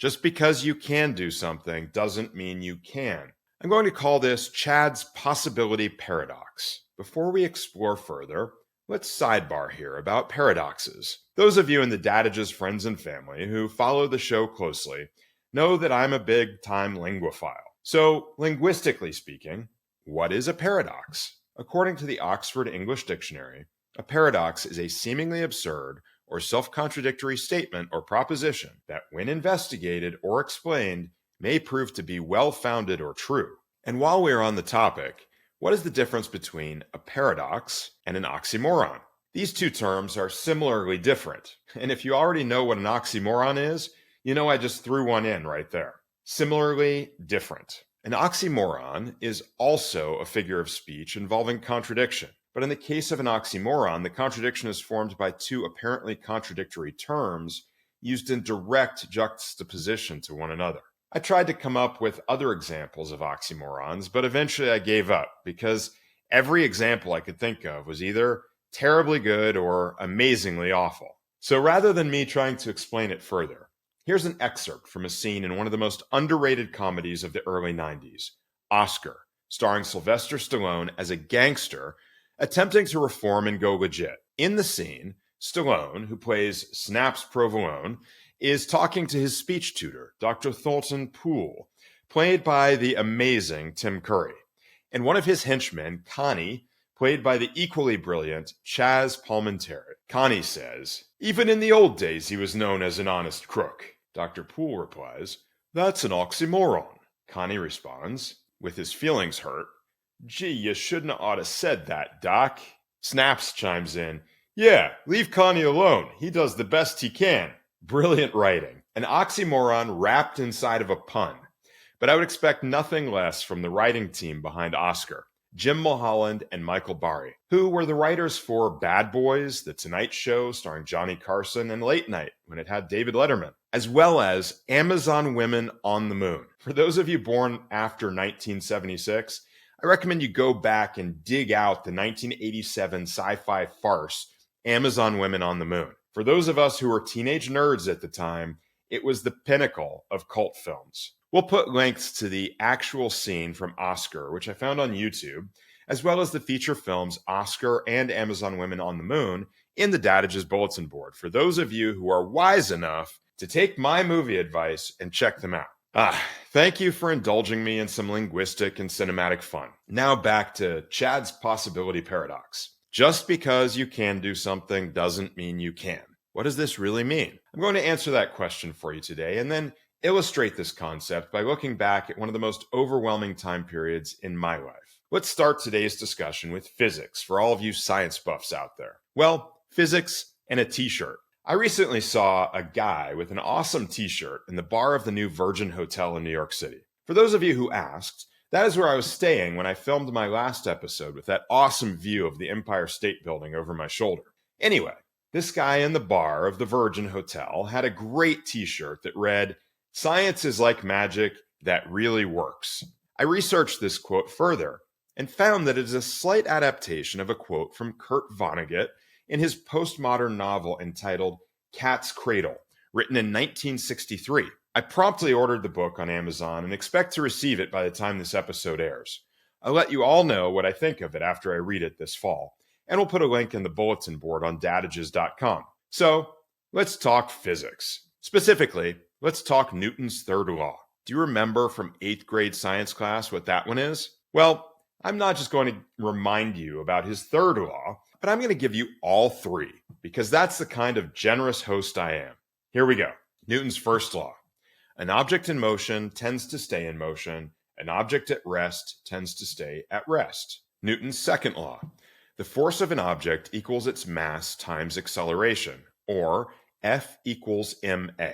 Just because you can do something doesn't mean you can. I'm going to call this Chad's possibility paradox. Before we explore further, let's sidebar here about paradoxes. Those of you in the Dadage's friends and family who follow the show closely know that I'm a big-time linguophile. So, linguistically speaking, what is a paradox? According to the Oxford English Dictionary, a paradox is a seemingly absurd or self-contradictory statement or proposition that, when investigated or explained, may prove to be well-founded or true. And while we're on the topic, what is the difference between a paradox and an oxymoron? These two terms are similarly different, and if you already know what an oxymoron is, you know I just threw one in right there. Similarly different. An oxymoron is also a figure of speech involving contradiction. But in the case of an oxymoron, the contradiction is formed by two apparently contradictory terms used in direct juxtaposition to one another. I tried to come up with other examples of oxymorons, but eventually I gave up because every example I could think of was either terribly good or amazingly awful. So rather than me trying to explain it further, here's an excerpt from a scene in one of the most underrated comedies of the early 90s, Oscar, starring Sylvester Stallone as a gangster attempting to reform and go legit. In the scene, Stallone, who plays Snaps Provolone, is talking to his speech tutor, Dr. Thornton Poole, played by the amazing Tim Curry, and one of his henchmen, Connie, played by the equally brilliant Chaz Palminteri. Connie says, "Even in the old days he was known as an honest crook." Dr. Poole replies, "That's an oxymoron." Connie responds, with his feelings hurt, "Gee, you shouldn't ought to said that, Doc." Snaps chimes in, "Yeah, leave Connie alone. He does the best he can." Brilliant writing. An oxymoron wrapped inside of a pun. But I would expect nothing less from the writing team behind Oscar, Jim Mulholland and Michael Bari, who were the writers for Bad Boys, The Tonight Show starring Johnny Carson, and Late Night when it had David Letterman, as well as Amazon Women on the Moon. For those of you born after 1976, I recommend you go back and dig out the 1987 sci-fi farce, Amazon Women on the Moon. For those of us who were teenage nerds at the time, it was the pinnacle of cult films. We'll put links to the actual scene from Oscar, which I found on YouTube, as well as the feature films Oscar and Amazon Women on the Moon in the Dadage's bulletin board for those of you who are wise enough to take my movie advice and check them out. Thank you for indulging me in some linguistic and cinematic fun. Now back to Chad's possibility paradox. Just because you can do something doesn't mean you can. What does this really mean? I'm going to answer that question for you today and then illustrate this concept by looking back at one of the most overwhelming time periods in my life. Let's start today's discussion with physics for all of you science buffs out there. Well, physics and a t-shirt. I recently saw a guy with an awesome t-shirt in the bar of the new Virgin Hotel in New York City. For those of you who asked, that is where I was staying when I filmed my last episode with that awesome view of the Empire State Building over my shoulder. Anyway, this guy in the bar of the Virgin Hotel had a great t-shirt that read, "Science is like magic that really works." I researched this quote further and found that it is a slight adaptation of a quote from Kurt Vonnegut in his postmodern novel entitled Cat's Cradle, written in 1963. I promptly ordered the book on Amazon and expect to receive it by the time this episode airs. I'll let you all know what I think of it after I read it this fall, and we'll put a link in the bulletin board on dadages.com. So, let's talk physics. Specifically, let's talk Newton's third law. Do you remember from 8th grade science class what that one is? Well, I'm not just going to remind you about his third law, but I'm going to give you all three, because that's the kind of generous host I am. Here we go. Newton's first law. An object in motion tends to stay in motion. An object at rest tends to stay at rest. Newton's second law. The force of an object equals its mass times acceleration, or F equals ma.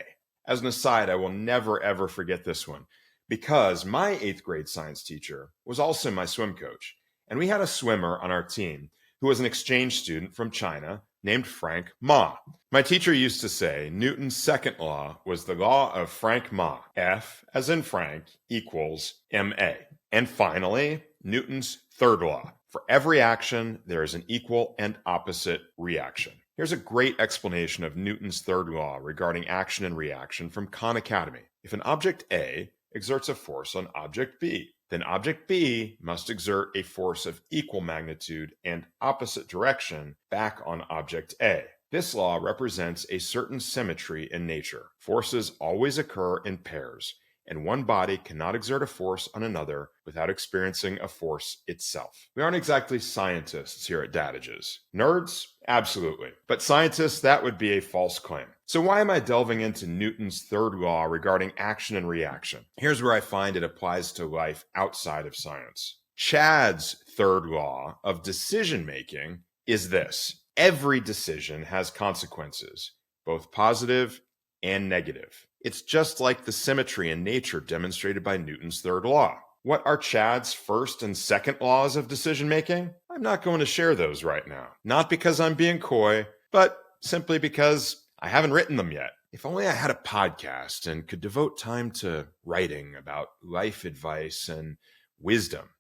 As an aside, I will never ever forget this one, because my 8th grade science teacher was also my swim coach, and we had a swimmer on our team who was an exchange student from China named Frank Ma. My teacher used to say Newton's second law was the law of Frank Ma. F, as in Frank, equals ma. And finally, Newton's third law. For every action, there is an equal and opposite reaction. Here's a great explanation of Newton's third law regarding action and reaction from Khan Academy. If an object A exerts a force on object B, then object B must exert a force of equal magnitude and opposite direction back on object A. This law represents a certain symmetry in nature. Forces always occur in pairs, and one body cannot exert a force on another without experiencing a force itself. We aren't exactly scientists here at Dadages. Nerds? Absolutely. But scientists, that would be a false claim. So why am I delving into Newton's third law regarding action and reaction? Here's where I find it applies to life outside of science. Chad's third law of decision-making is this: every decision has consequences, both positive and negative. It's just like the symmetry in nature demonstrated by Newton's third law. What are Chad's first and second laws of decision-making? I'm not going to share those right now. Not because I'm being coy, but simply because I haven't written them yet. If only I had a podcast and could devote time to writing about life advice and wisdom.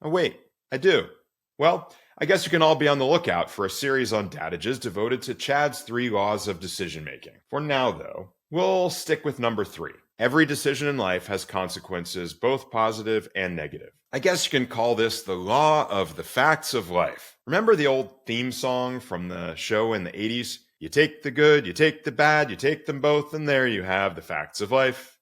Oh wait, I do. Well, I guess you can all be on the lookout for a series on Dadages devoted to Chad's 3 laws of decision-making. For now, though, we'll stick with number 3. Every decision in life has consequences, both positive and negative. I guess you can call this the law of the facts of life. Remember the old theme song from the show in the 80s? You take the good, you take the bad, you take them both, and there you have the facts of life.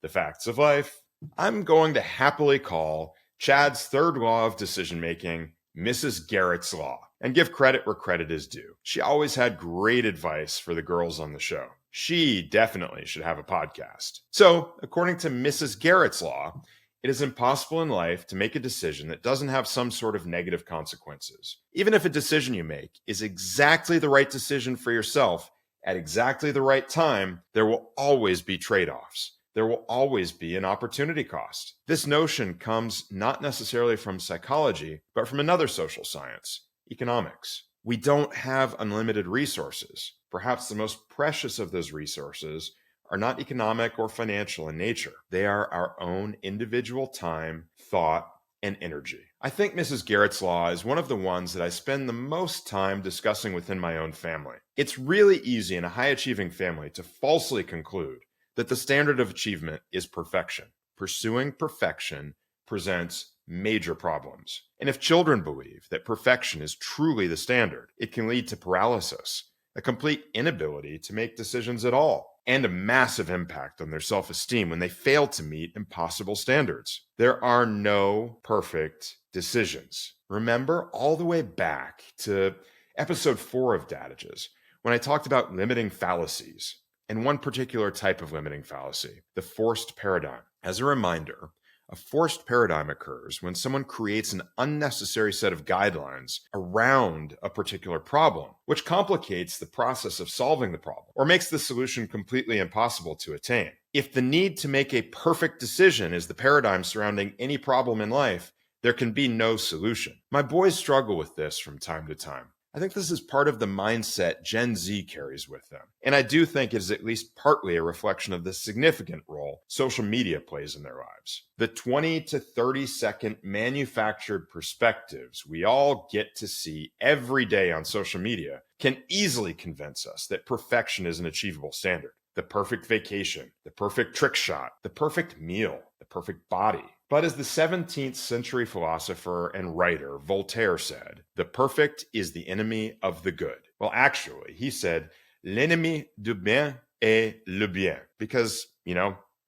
The facts of life. I'm going to happily call Chad's third law of decision-making Mrs. Garrett's Law, and give credit where credit is due. She always had great advice for the girls on the show. She definitely should have a podcast. So, according to Mrs. Garrett's Law, it is impossible in life to make a decision that doesn't have some sort of negative consequences. Even if a decision you make is exactly the right decision for yourself at exactly the right time, there will always be trade-offs. There will always be an opportunity cost. This notion comes not necessarily from psychology, but from another social science, economics. We don't have unlimited resources. Perhaps the most precious of those resources are not economic or financial in nature. They are our own individual time, thought, and energy. I think Mrs. Garrett's Law is one of the ones that I spend the most time discussing within my own family. It's really easy in a high-achieving family to falsely conclude that the standard of achievement is perfection. Pursuing perfection presents major problems. And if children believe that perfection is truly the standard, it can lead to paralysis, a complete inability to make decisions at all, and a massive impact on their self-esteem when they fail to meet impossible standards. There are no perfect decisions. Remember all the way back to episode 4 of Dadages, when I talked about limiting fallacies, and one particular type of limiting fallacy, the forced paradigm. As a reminder, a forced paradigm occurs when someone creates an unnecessary set of guidelines around a particular problem, which complicates the process of solving the problem or makes the solution completely impossible to attain. If the need to make a perfect decision is the paradigm surrounding any problem in life, there can be no solution. My boys struggle with this from time to time. I think this is part of the mindset Gen Z carries with them. And I do think it is at least partly a reflection of the significant role social media plays in their lives. The 20 to 30 second manufactured perspectives we all get to see every day on social media can easily convince us that perfection is an achievable standard. The perfect vacation, the perfect trick shot, the perfect meal, the perfect body. But as the 17th century philosopher and writer Voltaire said, the perfect is the enemy of the good. Well, actually, he said, l'ennemi du bien est le bien, because,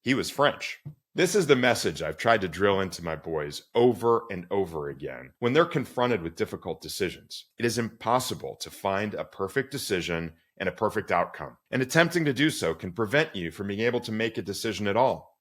he was French. This is the message I've tried to drill into my boys over and over again when they're confronted with difficult decisions. It is impossible to find a perfect decision and a perfect outcome, and attempting to do so can prevent you from being able to make a decision at all.